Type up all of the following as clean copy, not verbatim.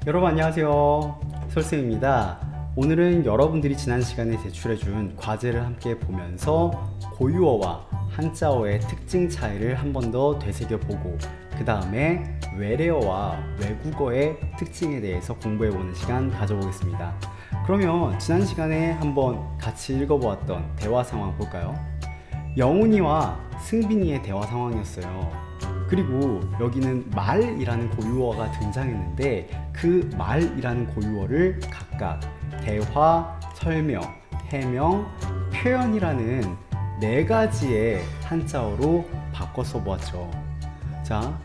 여러분 안녕하세요. 설쌤입니다. 오늘은 여러분들이 지난 시간에 제출해준 과제를 함께 보면서 고유어와 한자어의 특징 차이를 한 번 더 되새겨보고 그 다음에 외래어와 외국어의 특징에 대해서 공부해보는 시간 가져보겠습니다. 그러면 지난 시간에 한번 같이 읽어보았던 대화 상황 볼까요? 영훈이와 승빈이의 대화 상황이었어요. 그리고 여기는 말이라는 고유어가 등장했는데 그 말이라는 고유어를 각각 대화, 설명, 해명, 표현이라는 네 가지의 한자어로 바꿔서 보았죠. 자,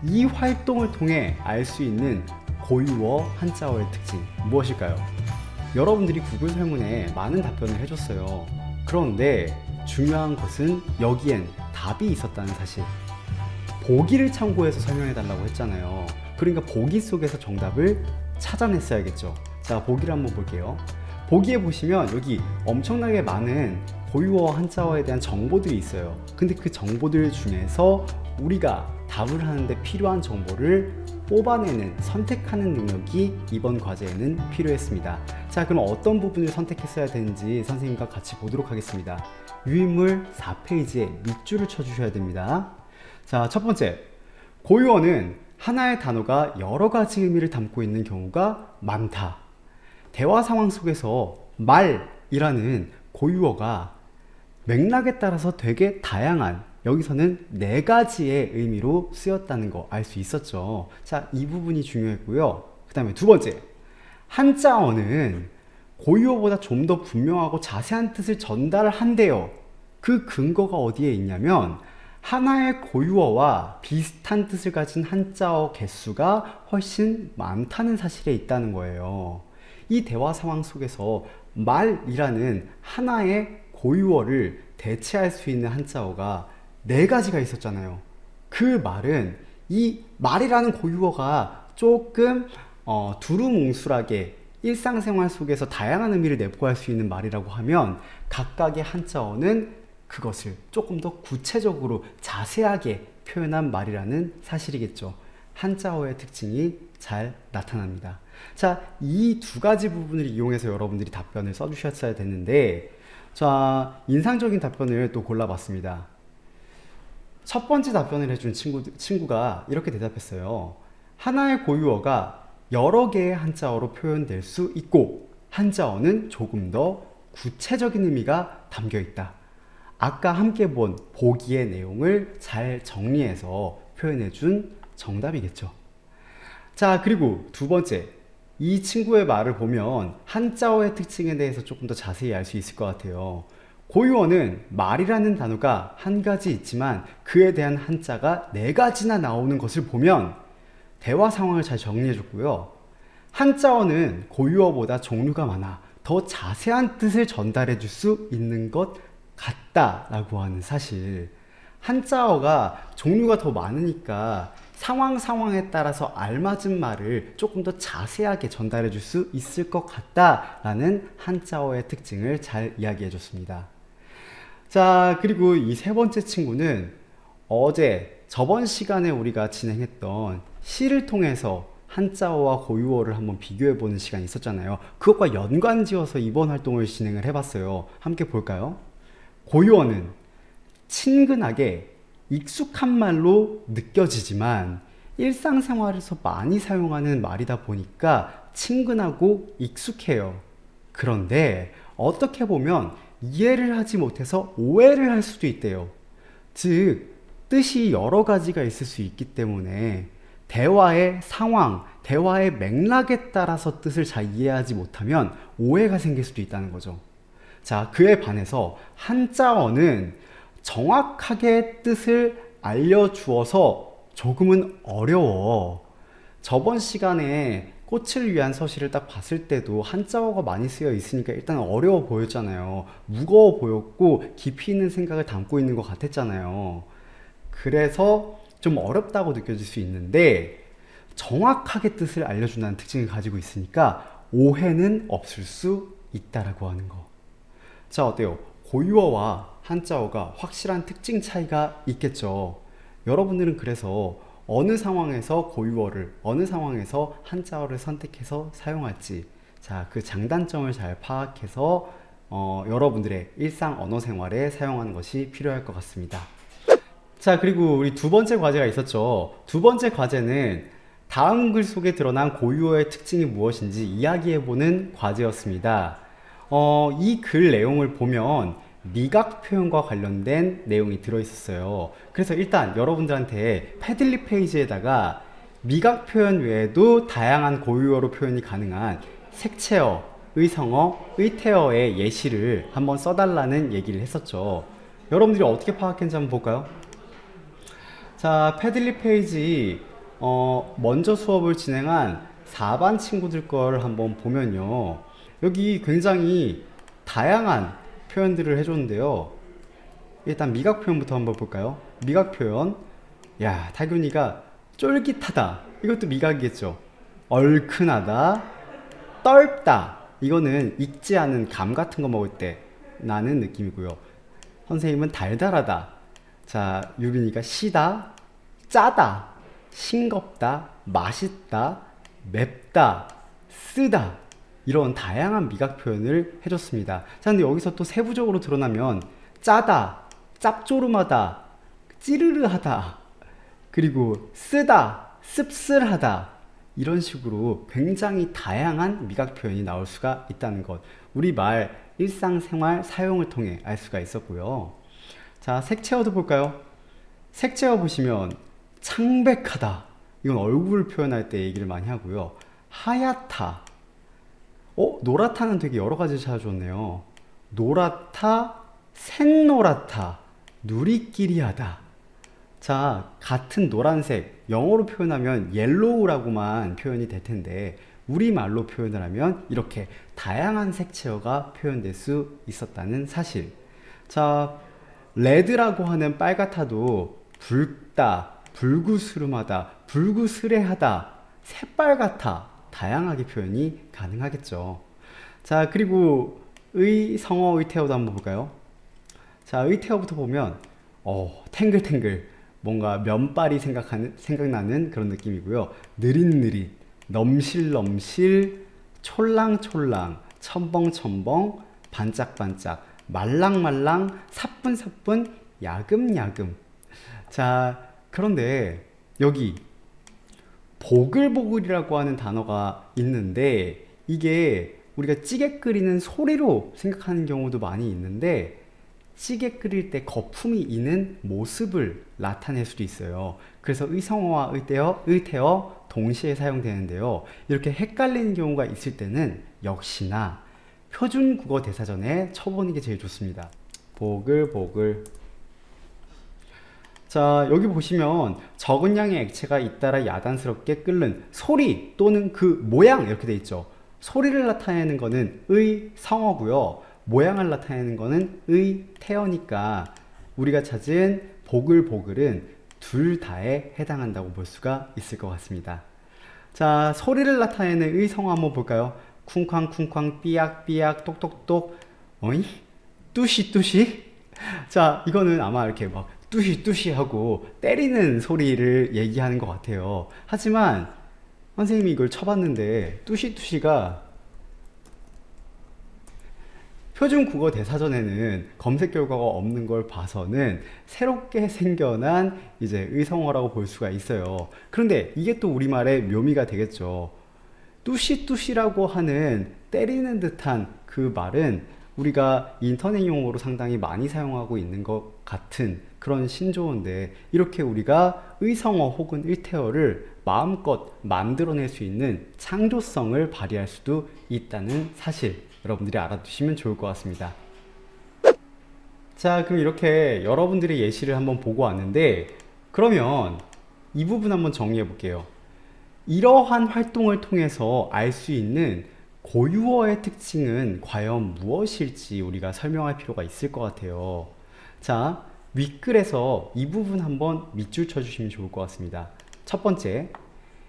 이 활동을 통해 알 수 있는 고유어 한자어의 특징 무엇일까요? 여러분들이 구글 설문에 많은 답변을 해줬어요. 그런데 중요한 것은 여기엔 답이 있었다는 사실. 보기를 참고해서 설명해 달라고 했잖아요. 그러니까 보기 속에서 정답을 찾아냈어야겠죠. 자, 보기를 한번 볼게요. 보기에 보시면 여기 엄청나게 많은 고유어 한자어에 대한 정보들이 있어요. 근데 그 정보들 중에서 우리가 답을 하는데 필요한 정보를 뽑아내는, 선택하는 능력이 이번 과제에는 필요했습니다. 자, 그럼 어떤 부분을 선택했어야 되는지 선생님과 같이 보도록 하겠습니다. 유인물 4페이지에 밑줄을 쳐주셔야 됩니다. 자, 첫 번째, 고유어는 하나의 단어가 여러 가지 의미를 담고 있는 경우가 많다. 대화 상황 속에서 말이라는 고유어가 맥락에 따라서 되게 다양한, 여기서는 네 가지의 의미로 쓰였다는 거 알 수 있었죠. 자, 이 부분이 중요했고요. 그 다음에 두 번째, 한자어는 고유어보다 좀 더 분명하고 자세한 뜻을 전달한대요. 그 근거가 어디에 있냐면 하나의 고유어와 비슷한 뜻을 가진 한자어 개수가 훨씬 많다는 사실에 있다는 거예요. 이 대화 상황 속에서 말이라는 하나의 고유어를 대체할 수 있는 한자어가 네 가지가 있었잖아요. 그 말은 이 말이라는 고유어가 조금 두루뭉술하게 일상생활 속에서 다양한 의미를 내포할 수 있는 말이라고 하면 각각의 한자어는 그것을 조금 더 구체적으로 자세하게 표현한 말이라는 사실이겠죠. 한자어의 특징이 잘 나타납니다. 자, 이 두 가지 부분을 이용해서 여러분들이 답변을 써주셨어야 됐는데, 자, 인상적인 답변을 또 골라봤습니다. 첫 번째 답변을 해준 친구가 이렇게 대답했어요. 하나의 고유어가 여러 개의 한자어로 표현될 수 있고 한자어는 조금 더 구체적인 의미가 담겨 있다. 아까 함께 본 보기의 내용을 잘 정리해서 표현해준 정답이겠죠. 자, 그리고 두 번째, 이 친구의 말을 보면 한자어의 특징에 대해서 조금 더 자세히 알 수 있을 것 같아요. 고유어는 말이라는 단어가 한 가지 있지만 그에 대한 한자가 네 가지나 나오는 것을 보면 대화 상황을 잘 정리해줬고요. 한자어는 고유어보다 종류가 많아 더 자세한 뜻을 전달해 줄 수 있는 것 같다라고 하는 사실. 한자어가 종류가 더 많으니까 상황에 따라서 알맞은 말을 조금 더 자세하게 전달해 줄 수 있을 것 같다라는 한자어의 특징을 잘 이야기해 줬습니다. 자, 그리고 이 세 번째 친구는 저번 시간에 우리가 진행했던 시를 통해서 한자어와 고유어를 한번 비교해 보는 시간이 있었잖아요. 그것과 연관지어서 이번 활동을 진행을 해봤어요. 함께 볼까요? 고유어는 친근하게 익숙한 말로 느껴지지만 일상생활에서 많이 사용하는 말이다 보니까 친근하고 익숙해요. 그런데 어떻게 보면 이해를 하지 못해서 오해를 할 수도 있대요. 즉, 뜻이 여러 가지가 있을 수 있기 때문에 대화의 상황, 대화의 맥락에 따라서 뜻을 잘 이해하지 못하면 오해가 생길 수도 있다는 거죠. 자, 그에 반해서 한자어는 정확하게 뜻을 알려주어서 조금은 어려워. 저번 시간에 꽃을 위한 서시를 딱 봤을 때도 한자어가 많이 쓰여 있으니까 일단 어려워 보였잖아요. 무거워 보였고 깊이 있는 생각을 담고 있는 것 같았잖아요. 그래서 좀 어렵다고 느껴질 수 있는데 정확하게 뜻을 알려준다는 특징을 가지고 있으니까 오해는 없을 수 있다라고 하는 거. 자, 어때요? 고유어와 한자어가 확실한 특징 차이가 있겠죠. 여러분들은 그래서 어느 상황에서 고유어를, 어느 상황에서 한자어를 선택해서 사용할지, 자, 그 장단점을 잘 파악해서 여러분들의 일상 언어 생활에 사용하는 것이 필요할 것 같습니다. 자, 그리고 우리 두 번째 과제가 있었죠. 두 번째 과제는 다음 글 속에 드러난 고유어의 특징이 무엇인지 이야기해보는 과제였습니다. 이 글 내용을 보면 미각 표현과 관련된 내용이 들어있었어요. 그래서 일단 여러분들한테 패들리 페이지에다가 미각 표현 외에도 다양한 고유어로 표현이 가능한 색채어, 의성어, 의태어의 예시를 한번 써달라는 얘기를 했었죠. 여러분들이 어떻게 파악했는지 한번 볼까요? 자, 패들리 페이지 먼저 수업을 진행한 4반 친구들 걸 한번 보면요, 여기 굉장히 다양한 표현들을 해줬는데요. 일단 미각 표현부터 한번 볼까요? 미각 표현, 야, 타균이가 쫄깃하다, 이것도 미각이겠죠. 얼큰하다, 떫다, 이거는 익지 않은 감 같은 거 먹을 때 나는 느낌이고요. 선생님은 달달하다. 자, 유빈이가 시다, 짜다, 싱겁다, 맛있다, 맵다, 쓰다, 이런 다양한 미각 표현을 해줬습니다. 자, 근데 여기서 또 세부적으로 드러나면 짜다, 짭조름하다, 찌르르하다, 그리고 쓰다, 씁쓸하다, 이런 식으로 굉장히 다양한 미각 표현이 나올 수가 있다는 것, 우리말 일상생활 사용을 통해 알 수가 있었고요. 자, 색채어도 볼까요? 색채어 보시면 창백하다, 이건 얼굴을 표현할 때 얘기를 많이 하고요. 하얗다, 노랗다는 되게 여러 가지 찾아줬네요. 노랗다, 샛노랗다, 누리끼리하다. 자, 같은 노란색, 영어로 표현하면 옐로우라고만 표현이 될 텐데 우리말로 표현을 하면 이렇게 다양한 색채어가 표현될 수 있었다는 사실. 자, 레드라고 하는 빨갛다도 붉다, 불구스름하다, 불구스레하다, 새빨갛다, 다양하게 표현이 가능하겠죠. 자, 그리고 의성어, 의태어도 한번 볼까요? 자, 의태어부터 보면 탱글탱글, 뭔가 면발이 생각나는 그런 느낌이고요. 느릿느릿, 넘실넘실, 촐랑촐랑, 첨벙첨벙, 반짝반짝, 말랑말랑, 사뿐사뿐, 야금야금. 자, 그런데 여기 보글보글이라고 하는 단어가 있는데 이게 우리가 찌개 끓이는 소리로 생각하는 경우도 많이 있는데 찌개 끓일 때 거품이 있는 모습을 나타낼 수도 있어요. 그래서 의성어와 의태어 동시에 사용되는데요. 이렇게 헷갈리는 경우가 있을 때는 역시나 표준국어 대사전에 쳐보는 게 제일 좋습니다. 보글보글. 자, 여기 보시면 적은 양의 액체가 잇따라 야단스럽게 끓는 소리 또는 그 모양, 이렇게 돼 있죠. 소리를 나타내는 거는 의성어고요. 모양을 나타내는 거는 의태어니까 우리가 찾은 보글보글은 둘 다에 해당한다고 볼 수가 있을 것 같습니다. 자, 소리를 나타내는 의성어 한번 볼까요? 쿵쾅쿵쾅, 삐약삐약, 똑똑똑, 어이? 뚜시뚜시? 자, 이거는 아마 이렇게 막 뚜시뚜시 하고 때리는 소리를 얘기하는 것 같아요. 하지만 선생님이 이걸 쳐봤는데 뚜시뚜시가 표준 국어 대사전에는 검색 결과가 없는 걸 봐서는 새롭게 생겨난 이제 의성어라고 볼 수가 있어요. 그런데 이게 또 우리말의 묘미가 되겠죠. 뚜시뚜시라고 하는 때리는 듯한 그 말은 우리가 인터넷 용어로 상당히 많이 사용하고 있는 것 같은 그런 신조어인데 이렇게 우리가 의성어 혹은 의태어를 마음껏 만들어낼 수 있는 창조성을 발휘할 수도 있다는 사실, 여러분들이 알아두시면 좋을 것 같습니다. 자, 그럼 이렇게 여러분들의 예시를 한번 보고 왔는데 그러면 이 부분 한번 정리해 볼게요. 이러한 활동을 통해서 알 수 있는 고유어의 특징은 과연 무엇일지 우리가 설명할 필요가 있을 것 같아요. 자, 윗글에서 이 부분 한번 밑줄 쳐주시면 좋을 것 같습니다. 첫 번째,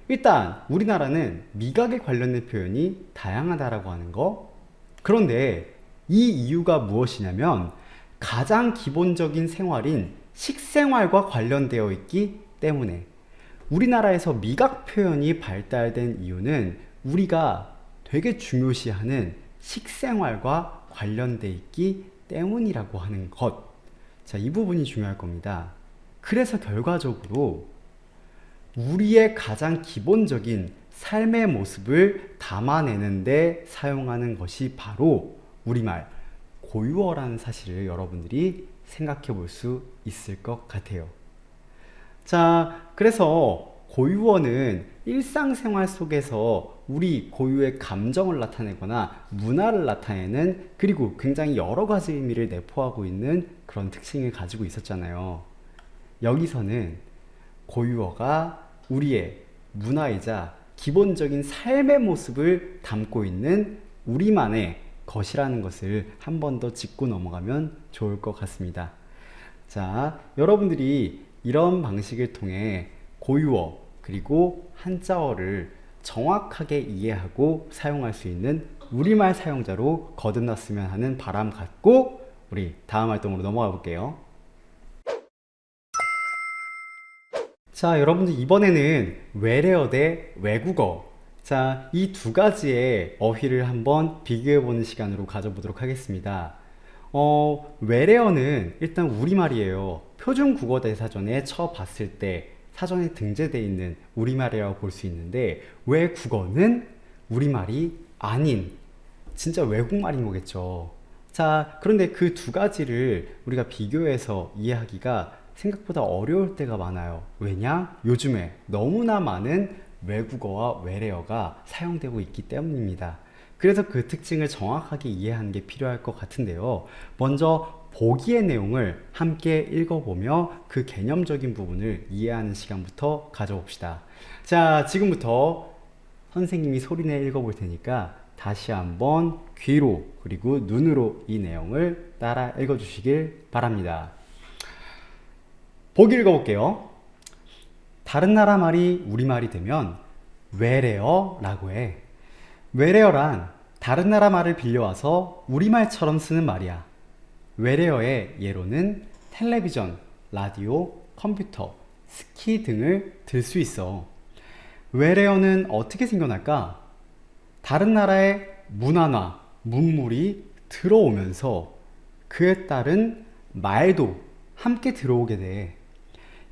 일단 우리나라는 미각에 관련된 표현이 다양하다라고 하는 거. 그런데 이 이유가 무엇이냐면 가장 기본적인 생활인 식생활과 관련되어 있기 때문에 우리나라에서 미각 표현이 발달된 이유는 우리가 되게 중요시하는 식생활과 관련돼 있기 때문이라고 하는 것. 자, 이 부분이 중요할 겁니다. 그래서 결과적으로 우리의 가장 기본적인 삶의 모습을 담아내는데 사용하는 것이 바로 우리말 고유어라는 사실을 여러분들이 생각해 볼 수 있을 것 같아요. 자, 그래서 고유어는 일상생활 속에서 우리 고유의 감정을 나타내거나 문화를 나타내는, 그리고 굉장히 여러 가지 의미를 내포하고 있는 그런 특징을 가지고 있었잖아요. 여기서는 고유어가 우리의 문화이자 기본적인 삶의 모습을 담고 있는 우리만의 것이라는 것을 한 번 더 짚고 넘어가면 좋을 것 같습니다. 자, 여러분들이 이런 방식을 통해 고유어 그리고 한자어를 정확하게 이해하고 사용할 수 있는 우리말 사용자로 거듭났으면 하는 바람 갖고 우리 다음 활동으로 넘어가 볼게요. 자, 여러분들 이번에는 외래어 대 외국어. 자, 이 두 가지의 어휘를 한번 비교해 보는 시간으로 가져보도록 하겠습니다. 외래어는 일단 우리말이에요. 표준 국어 대사전에 쳐봤을 때 사전에 등재되어 있는 우리말이라고 볼 수 있는데, 외국어는 우리말이 아닌 진짜 외국말인 거겠죠. 자, 그런데 그 두 가지를 우리가 비교해서 이해하기가 생각보다 어려울 때가 많아요. 왜냐? 요즘에 너무나 많은 외국어와 외래어가 사용되고 있기 때문입니다. 그래서 그 특징을 정확하게 이해하는 게 필요할 것 같은데요. 먼저 보기의 내용을 함께 읽어보며 그 개념적인 부분을 이해하는 시간부터 가져봅시다. 자, 지금부터 선생님이 소리내 읽어볼 테니까 다시 한번 귀로 그리고 눈으로 이 내용을 따라 읽어주시길 바랍니다. 보기 읽어볼게요. 다른 나라 말이 우리말이 되면 외래어라고 해. 외래어란 다른 나라 말을 빌려와서 우리말처럼 쓰는 말이야. 외래어의 예로는 텔레비전, 라디오, 컴퓨터, 스키 등을 들 수 있어. 외래어는 어떻게 생겨날까? 다른 나라의 문화나 문물이 들어오면서 그에 따른 말도 함께 들어오게 돼.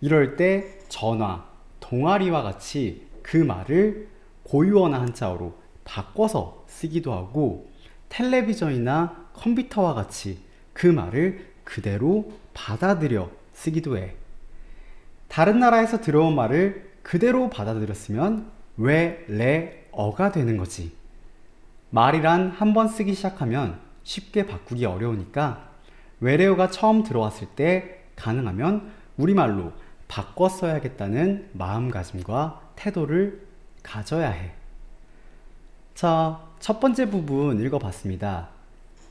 이럴 때 전화, 동아리와 같이 그 말을 고유어나 한자어로 바꿔서 쓰기도 하고, 텔레비전이나 컴퓨터와 같이 그 말을 그대로 받아들여 쓰기도 해. 다른 나라에서 들어온 말을 그대로 받아들였으면 외래어가 되는 거지. 말이란 한번 쓰기 시작하면 쉽게 바꾸기 어려우니까 외래어가 처음 들어왔을 때 가능하면 우리말로 바꿔 써야겠다는 마음가짐과 태도를 가져야 해. 자, 첫 번째 부분 읽어봤습니다.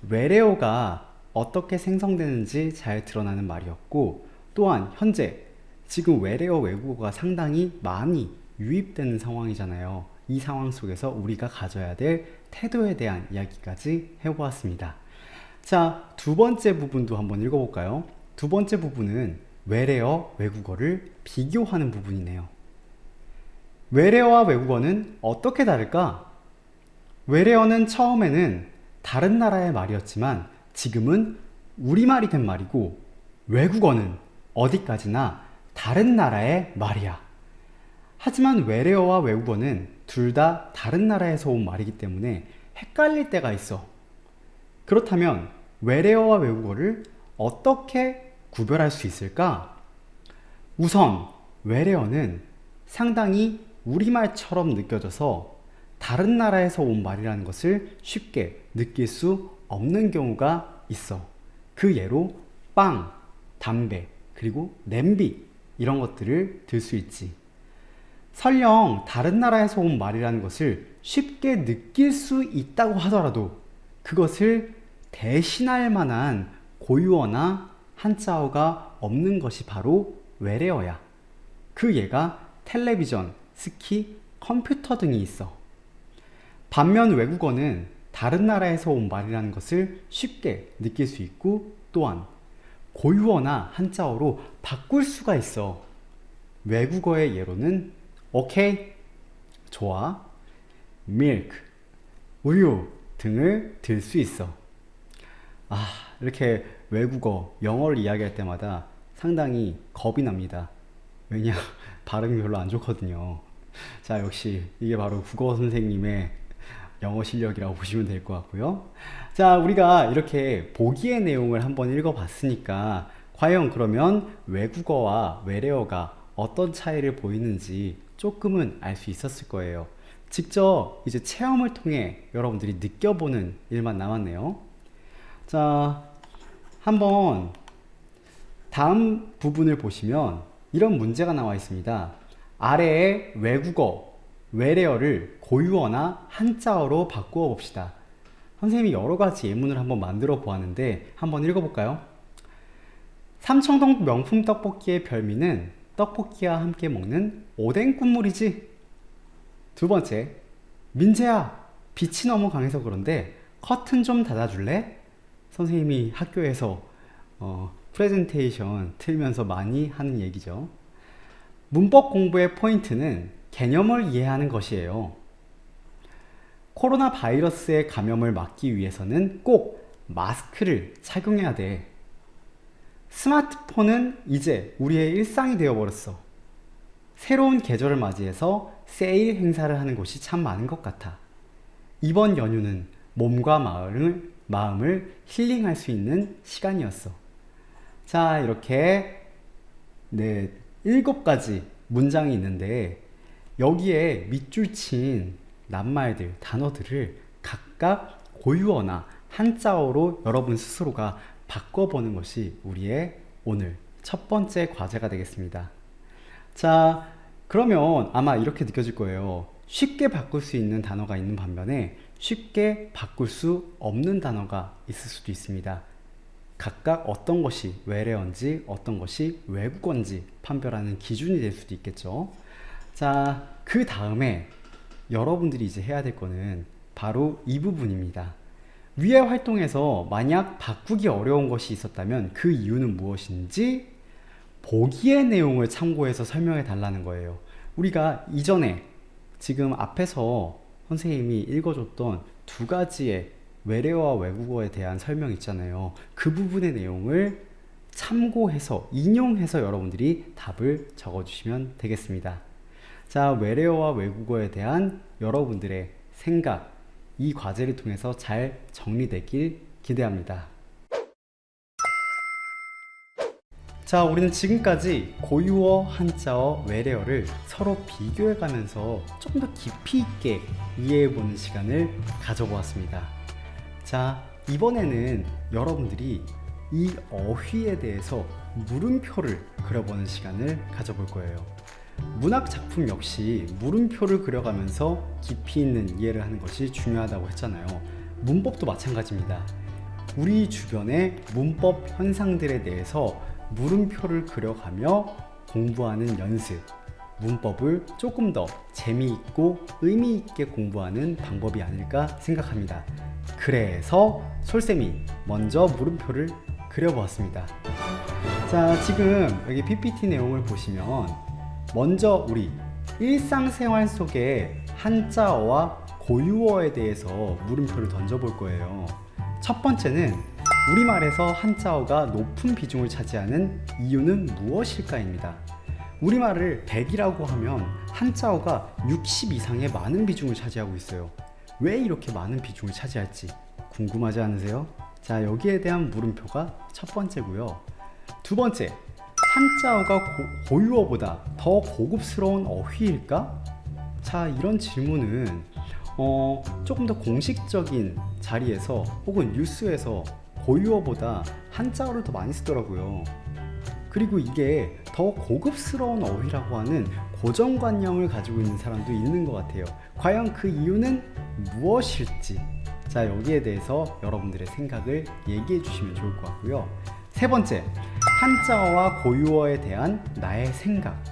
외래어가 어떻게 생성되는지 잘 드러나는 말이었고, 또한 현재 지금 외래어 외국어가 상당히 많이 유입되는 상황이잖아요. 이 상황 속에서 우리가 가져야 될 태도에 대한 이야기까지 해보았습니다. 자, 두 번째 부분도 한번 읽어볼까요? 두 번째 부분은 외래어 외국어를 비교하는 부분이네요. 외래어와 외국어는 어떻게 다를까? 외래어는 처음에는 다른 나라의 말이었지만 지금은 우리말이 된 말이고, 외국어는 어디까지나 다른 나라의 말이야. 하지만 외래어와 외국어는 둘 다 다른 나라에서 온 말이기 때문에 헷갈릴 때가 있어. 그렇다면 외래어와 외국어를 어떻게 구별할 수 있을까? 우선 외래어는 상당히 우리말처럼 느껴져서 다른 나라에서 온 말이라는 것을 쉽게 느낄 수 없는 경우가 있어. 그 예로 빵, 담배, 그리고 냄비 이런 것들을 들 수 있지. 설령 다른 나라에서 온 말이라는 것을 쉽게 느낄 수 있다고 하더라도 그것을 대신할 만한 고유어나 한자어가 없는 것이 바로 외래어야. 그 예가 텔레비전, 스키, 컴퓨터 등이 있어. 반면 외국어는 다른 나라에서 온 말이라는 것을 쉽게 느낄 수 있고, 또한 고유어나 한자어로 바꿀 수가 있어. 외국어의 예로는 오케이, 좋아, milk, 우유 등을 들 수 있어. 이렇게 외국어, 영어를 이야기할 때마다 상당히 겁이 납니다. 왜냐? 발음이 별로 안 좋거든요. 자, 역시 이게 바로 국어 선생님의 영어 실력이라고 보시면 될 것 같고요. 자, 우리가 이렇게 보기의 내용을 한번 읽어봤으니까 과연 그러면 외국어와 외래어가 어떤 차이를 보이는지 조금은 알 수 있었을 거예요. 직접 이제 체험을 통해 여러분들이 느껴보는 일만 남았네요. 자, 한번 다음 부분을 보시면 이런 문제가 나와 있습니다. 아래의 외국어, 외래어를 고유어나 한자어로 바꾸어 봅시다. 선생님이 여러 가지 예문을 한번 만들어 보았는데 한번 읽어볼까요? 삼청동 명품 떡볶이의 별미는 떡볶이와 함께 먹는 오뎅 국물이지. 두 번째, 민재야, 빛이 너무 강해서 그런데 커튼 좀 닫아줄래? 선생님이 학교에서 프레젠테이션 틀면서 많이 하는 얘기죠. 문법 공부의 포인트는 개념을 이해하는 것이에요. 코로나 바이러스의 감염을 막기 위해서는 꼭 마스크를 착용해야 돼. 스마트폰은 이제 우리의 일상이 되어버렸어. 새로운 계절을 맞이해서 세일 행사를 하는 곳이 참 많은 것 같아. 이번 연휴는 몸과 마음을 힐링할 수 있는 시간이었어. 자, 이렇게 7가지 문장이 있는데 여기에 밑줄 친 낱말들, 단어들을 각각 고유어나 한자어로 여러분 스스로가 바꿔보는 것이 우리의 오늘 첫 번째 과제가 되겠습니다. 자, 그러면 아마 이렇게 느껴질 거예요. 쉽게 바꿀 수 있는 단어가 있는 반면에 쉽게 바꿀 수 없는 단어가 있을 수도 있습니다. 각각 어떤 것이 외래어인지 어떤 것이 외국어인지 판별하는 기준이 될 수도 있겠죠. 자, 그 다음에 여러분들이 이제 해야 될 거는 바로 이 부분입니다. 위의 활동에서 만약 바꾸기 어려운 것이 있었다면 그 이유는 무엇인지 보기의 내용을 참고해서 설명해 달라는 거예요. 우리가 이전에 지금 앞에서 선생님이 읽어줬던 2가지의 외래어와 외국어에 대한 설명 있잖아요. 그 부분의 내용을 참고해서 인용해서 여러분들이 답을 적어주시면 되겠습니다. 자, 외래어와 외국어에 대한 여러분들의 생각, 이 과제를 통해서 잘 정리되길 기대합니다. 자, 우리는 지금까지 고유어, 한자어, 외래어를 서로 비교해가면서 조금 더 깊이 있게 이해해보는 시간을 가져보았습니다. 자, 이번에는 여러분들이 이 어휘에 대해서 물음표를 그려보는 시간을 가져볼 거예요. 문학 작품 역시 물음표를 그려가면서 깊이 있는 이해를 하는 것이 중요하다고 했잖아요. 문법도 마찬가지입니다. 우리 주변의 문법 현상들에 대해서 물음표를 그려가며 공부하는 연습, 문법을 조금 더 재미있고 의미있게 공부하는 방법이 아닐까 생각합니다. 그래서 솔쌤이 먼저 물음표를 그려보았습니다. 자, 지금 여기 PPT 내용을 보시면 먼저 우리 일상생활 속의 한자어와 고유어에 대해서 물음표를 던져볼 거예요. 첫 번째는 우리말에서 한자어가 높은 비중을 차지하는 이유는 무엇일까입니다. 우리말을 100이라고 하면 한자어가 60 이상의 많은 비중을 차지하고 있어요. 왜 이렇게 많은 비중을 차지할지 궁금하지 않으세요? 자, 여기에 대한 물음표가 첫 번째고요. 두 번째, 한자어가 고유어보다 더 고급스러운 어휘일까? 자, 이런 질문은 조금 더 공식적인 자리에서 혹은 뉴스에서 고유어보다 한자어를 더 많이 쓰더라고요. 그리고 이게 더 고급스러운 어휘라고 하는 고정관념을 가지고 있는 사람도 있는 것 같아요. 과연 그 이유는 무엇일지, 자, 여기에 대해서 여러분들의 생각을 얘기해 주시면 좋을 것 같고요. 세 번째, 한자어와 고유어에 대한 나의 생각.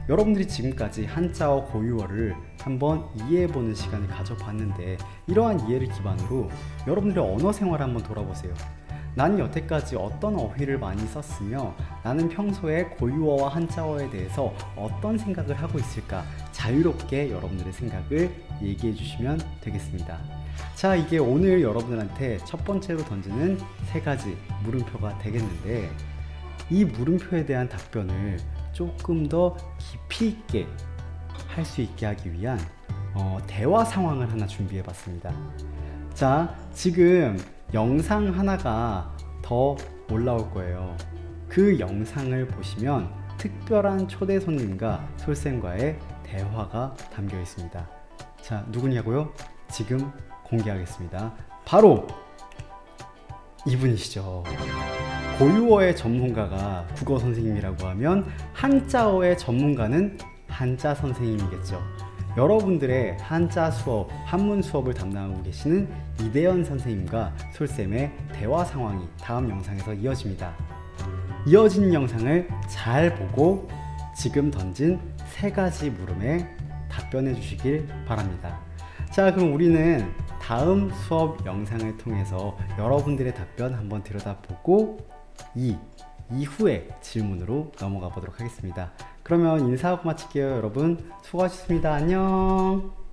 여러분들이 지금까지 한자어, 고유어를 한번 이해해보는 시간을 가져봤는데 이러한 이해를 기반으로 여러분들의 언어 생활을 한번 돌아보세요. 나는 여태까지 어떤 어휘를 많이 썼으며 나는 평소에 고유어와 한자어에 대해서 어떤 생각을 하고 있을까 자유롭게 여러분들의 생각을 얘기해 주시면 되겠습니다. 자, 이게 오늘 여러분들한테 첫 번째로 던지는 세 가지 물음표가 되겠는데 이 물음표에 대한 답변을 조금 더 깊이 있게 할 수 있게 하기 위한 대화 상황을 하나 준비해 봤습니다. 자, 지금 영상 하나가 더 올라올 거예요. 그 영상을 보시면 특별한 초대 손님과 솔쌤과의 대화가 담겨 있습니다. 자, 누구냐고요? 지금 공개하겠습니다. 바로 이분이시죠. 고유어의 전문가가 국어 선생님이라고 하면 한자어의 전문가는 한자 선생님이겠죠. 여러분들의 한자 수업, 한문 수업을 담당하고 계시는 이대현 선생님과 솔쌤의 대화 상황이 다음 영상에서 이어집니다. 이어진 영상을 잘 보고 지금 던진 세 가지 물음에 답변해 주시길 바랍니다. 자, 그럼 우리는 다음 수업 영상을 통해서 여러분들의 답변 한번 들여다보고 이후의 질문으로 넘어가 보도록 하겠습니다. 그러면 인사하고 마칠게요. 여러분 수고하셨습니다. 안녕.